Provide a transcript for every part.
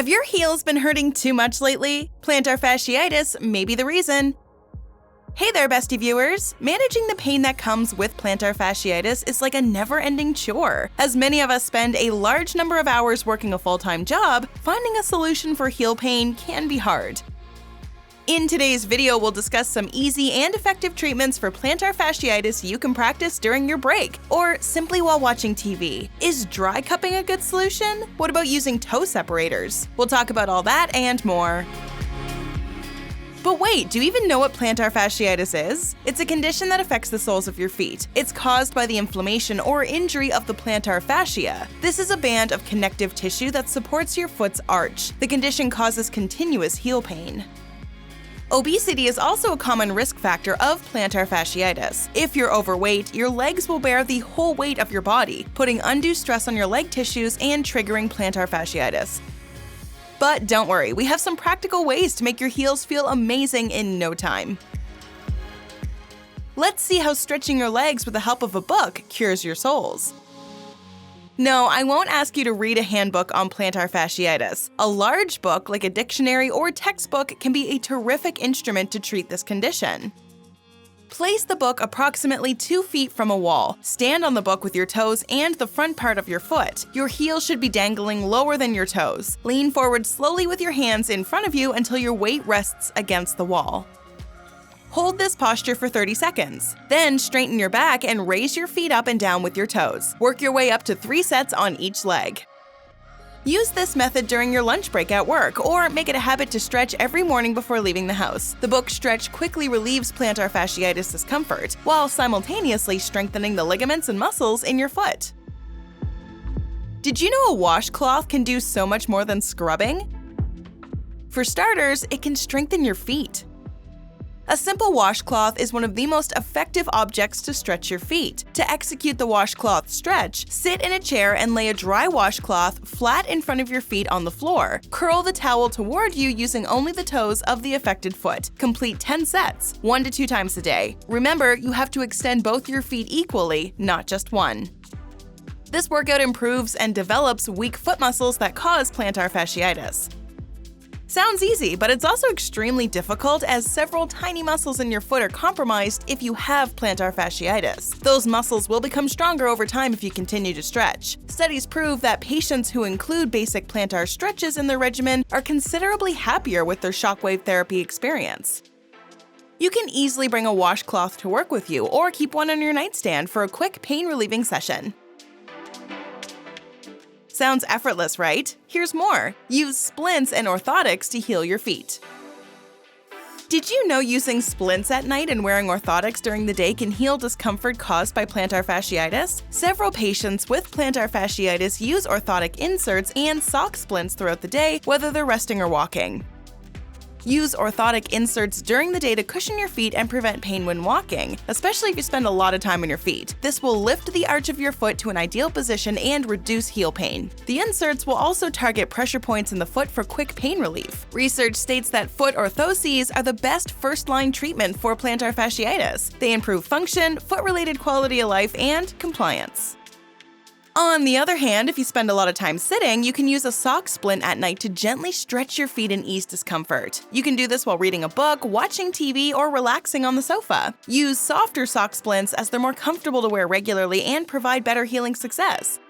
Have your heels been hurting too much lately? Plantar fasciitis may be the reason. Hey there, Bestie viewers! Managing the pain that comes with plantar fasciitis is like a never-ending chore. As many of us spend a large number of hours working a full-time job, finding a solution for heel pain can be hard. In today's video, we'll discuss some easy and effective treatments for plantar fasciitis you can practice during your break, or simply while watching TV. Is dry cupping a good solution? What about using toe separators? We'll talk about all that and more. But wait, do you even know what plantar fasciitis is? It's a condition that affects the soles of your feet. It's caused by the inflammation or injury of the plantar fascia. This is a band of connective tissue that supports your foot's arch. The condition causes continuous heel pain. Obesity is also a common risk factor of plantar fasciitis. If you're overweight, your legs will bear the whole weight of your body, putting undue stress on your leg tissues and triggering plantar fasciitis. But don't worry, we have some practical ways to make your heels feel amazing in no time. Let's see how stretching your legs with the help of a book cures your soles. No, I won't ask you to read a handbook on plantar fasciitis. A large book, like a dictionary or textbook, can be a terrific instrument to treat this condition. Place the book approximately 2 feet from a wall. Stand on the book with your toes and the front part of your foot. Your heel should be dangling lower than your toes. Lean forward slowly with your hands in front of you until your weight rests against the wall. Hold this posture for 30 seconds. Then straighten your back and raise your feet up and down with your toes. Work your way up to 3 sets on each leg. Use this method during your lunch break at work, or make it a habit to stretch every morning before leaving the house. The book stretch quickly relieves plantar fasciitis discomfort, while simultaneously strengthening the ligaments and muscles in your foot. Did you know a washcloth can do so much more than scrubbing? For starters, it can strengthen your feet. A simple washcloth is one of the most effective objects to stretch your feet. To execute the washcloth stretch, sit in a chair and lay a dry washcloth flat in front of your feet on the floor. Curl the towel toward you using only the toes of the affected foot. Complete 10 sets, 1 to 2 times a day. Remember, you have to extend both your feet equally, not just one. This workout improves and develops weak foot muscles that cause plantar fasciitis. Sounds easy, but it's also extremely difficult as several tiny muscles in your foot are compromised if you have plantar fasciitis. Those muscles will become stronger over time if you continue to stretch. Studies prove that patients who include basic plantar stretches in their regimen are considerably happier with their shockwave therapy experience. You can easily bring a washcloth to work with you or keep one on your nightstand for a quick pain-relieving session. Sounds effortless, right? Here's more. Use splints and orthotics to heal your feet. Did you know using splints at night and wearing orthotics during the day can heal discomfort caused by plantar fasciitis? Several patients with plantar fasciitis use orthotic inserts and sock splints throughout the day, whether they're resting or walking. Use orthotic inserts during the day to cushion your feet and prevent pain when walking, especially if you spend a lot of time on your feet. This will lift the arch of your foot to an ideal position and reduce heel pain. The inserts will also target pressure points in the foot for quick pain relief. Research states that foot orthoses are the best first-line treatment for plantar fasciitis. They improve function, foot-related quality of life, and compliance. On the other hand, if you spend a lot of time sitting, you can use a sock splint at night to gently stretch your feet and ease discomfort. You can do this while reading a book, watching TV, or relaxing on the sofa. Use softer sock splints as they're more comfortable to wear regularly and provide better healing success.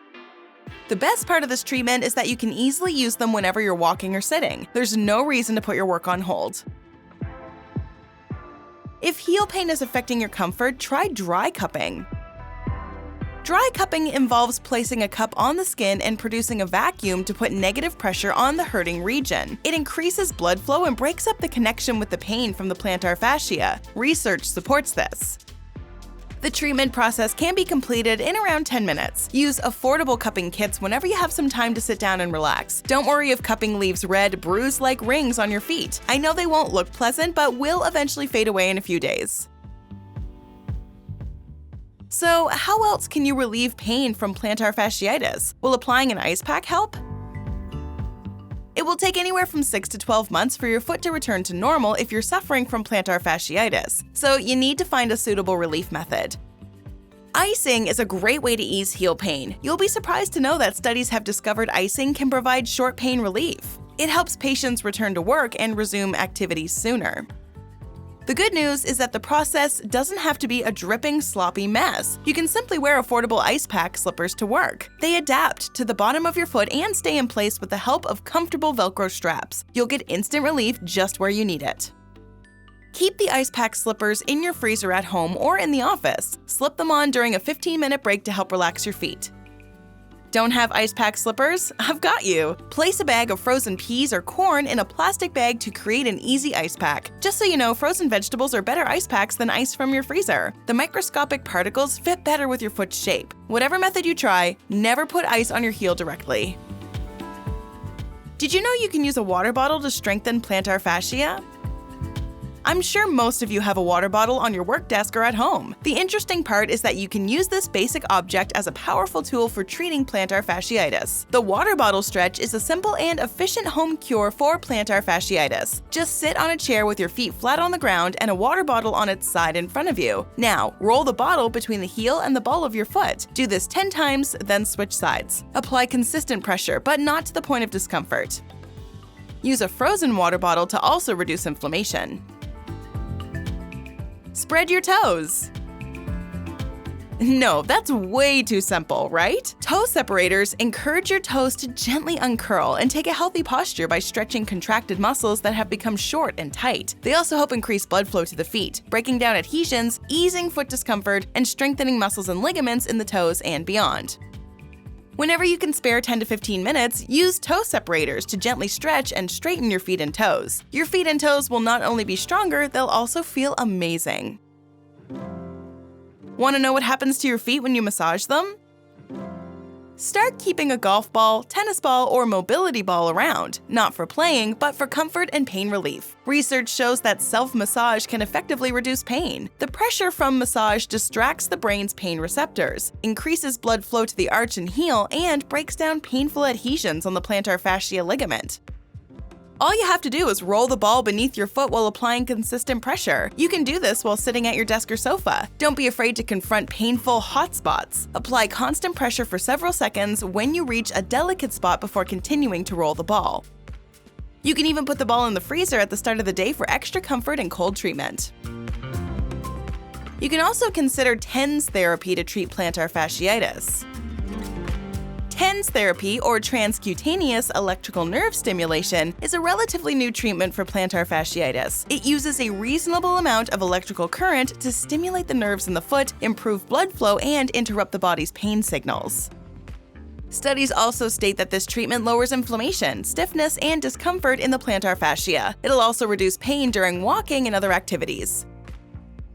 The best part of this treatment is that you can easily use them whenever you're walking or sitting. There's no reason to put your work on hold. If heel pain is affecting your comfort, try dry cupping. Dry cupping involves placing a cup on the skin and producing a vacuum to put negative pressure on the hurting region. It increases blood flow and breaks up the connection with the pain from the plantar fascia. Research supports this. The treatment process can be completed in around 10 minutes. Use affordable cupping kits whenever you have some time to sit down and relax. Don't worry if cupping leaves red, bruise-like rings on your feet. I know they won't look pleasant, but will eventually fade away in a few days. So, how else can you relieve pain from plantar fasciitis? Will applying an ice pack help? It will take anywhere from 6 to 12 months for your foot to return to normal if you're suffering from plantar fasciitis, so you need to find a suitable relief method. Icing is a great way to ease heel pain. You'll be surprised to know that studies have discovered icing can provide short pain relief. It helps patients return to work and resume activities sooner. The good news is that the process doesn't have to be a dripping, sloppy mess. You can simply wear affordable ice pack slippers to work. They adapt to the bottom of your foot and stay in place with the help of comfortable Velcro straps. You'll get instant relief just where you need it. Keep the ice pack slippers in your freezer at home or in the office. Slip them on during a 15-minute break to help relax your feet. Don't have ice pack slippers? I've got you! Place a bag of frozen peas or corn in a plastic bag to create an easy ice pack. Just so you know, frozen vegetables are better ice packs than ice from your freezer. The microscopic particles fit better with your foot's shape. Whatever method you try, never put ice on your heel directly. Did you know you can use a water bottle to strengthen plantar fascia? I'm sure most of you have a water bottle on your work desk or at home. The interesting part is that you can use this basic object as a powerful tool for treating plantar fasciitis. The water bottle stretch is a simple and efficient home cure for plantar fasciitis. Just sit on a chair with your feet flat on the ground and a water bottle on its side in front of you. Now, roll the bottle between the heel and the ball of your foot. Do this 10 times, then switch sides. Apply consistent pressure, but not to the point of discomfort. Use a frozen water bottle to also reduce inflammation. Spread your toes. No, that's way too simple, right? Toe separators encourage your toes to gently uncurl and take a healthy posture by stretching contracted muscles that have become short and tight. They also help increase blood flow to the feet, breaking down adhesions, easing foot discomfort, and strengthening muscles and ligaments in the toes and beyond. Whenever you can spare 10 to 15 minutes, use toe separators to gently stretch and straighten your feet and toes. Your feet and toes will not only be stronger, they'll also feel amazing. Want to know what happens to your feet when you massage them? Start keeping a golf ball, tennis ball, or mobility ball around, not for playing, but for comfort and pain relief. Research shows that self-massage can effectively reduce pain. The pressure from massage distracts the brain's pain receptors, increases blood flow to the arch and heel, and breaks down painful adhesions on the plantar fascia ligament. All you have to do is roll the ball beneath your foot while applying consistent pressure. You can do this while sitting at your desk or sofa. Don't be afraid to confront painful hot spots. Apply constant pressure for several seconds when you reach a delicate spot before continuing to roll the ball. You can even put the ball in the freezer at the start of the day for extra comfort and cold treatment. You can also consider TENS therapy to treat plantar fasciitis. TENS therapy, or transcutaneous electrical nerve stimulation, is a relatively new treatment for plantar fasciitis. It uses a reasonable amount of electrical current to stimulate the nerves in the foot, improve blood flow, and interrupt the body's pain signals. Studies also state that this treatment lowers inflammation, stiffness, and discomfort in the plantar fascia. It'll also reduce pain during walking and other activities.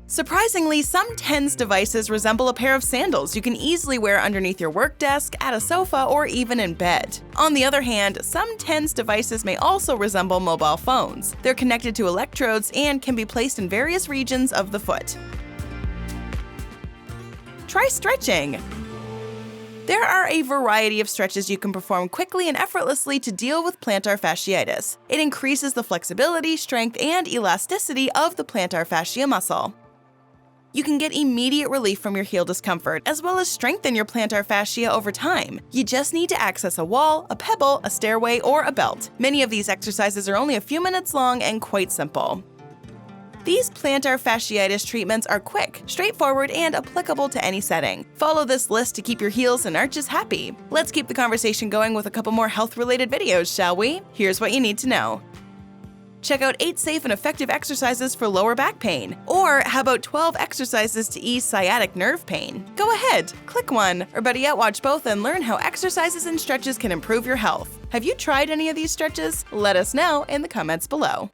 Surprisingly, some TENS devices resemble a pair of sandals you can easily wear underneath your work desk, at a sofa, or even in bed. On the other hand, some TENS devices may also resemble mobile phones. They're connected to electrodes and can be placed in various regions of the foot. Try stretching. There are a variety of stretches you can perform quickly and effortlessly to deal with plantar fasciitis. It increases the flexibility, strength, and elasticity of the plantar fascia muscle. You can get immediate relief from your heel discomfort, as well as strengthen your plantar fascia over time. You just need to access a wall, a pebble, a stairway, or a belt. Many of these exercises are only a few minutes long and quite simple. These plantar fasciitis treatments are quick, straightforward, and applicable to any setting. Follow this list to keep your heels and arches happy. Let's keep the conversation going with a couple more health-related videos, shall we? Here's what you need to know. Check out 8 safe and effective exercises for lower back pain. Or how about 12 exercises to ease sciatic nerve pain? Go ahead, click one, or better yet, watch both and learn how exercises and stretches can improve your health. Have you tried any of these stretches? Let us know in the comments below.